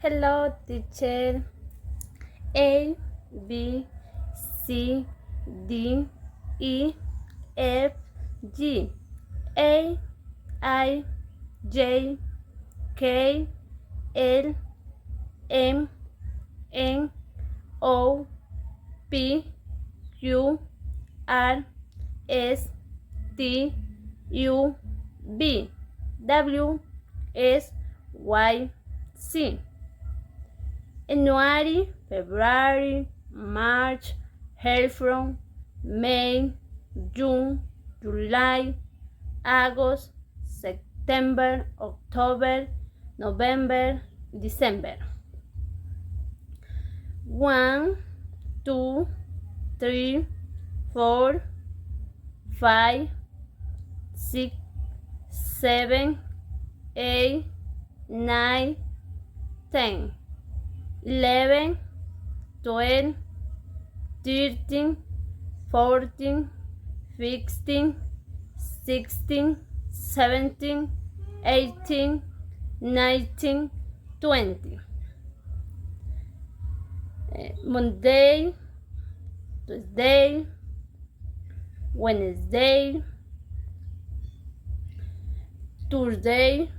Hello, teacher. A, B, C, D, E, F, G, A, I, J, K, L, M, N, O, P, Q, R, S, T, U, V, W, X, Y, Z. January, February, March, April, May, June, July, August, September, October, November, December. 1, 2, 3, 4, 5, 6, 7, 8, 9, 10. 11, 12, 13, 14, 15, 16, 17, 18, 19, 20. Monday, Tuesday, Wednesday, Thursday,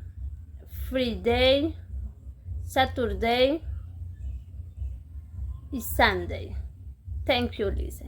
Friday, Saturday, is Sunday. Thank you, Lisa.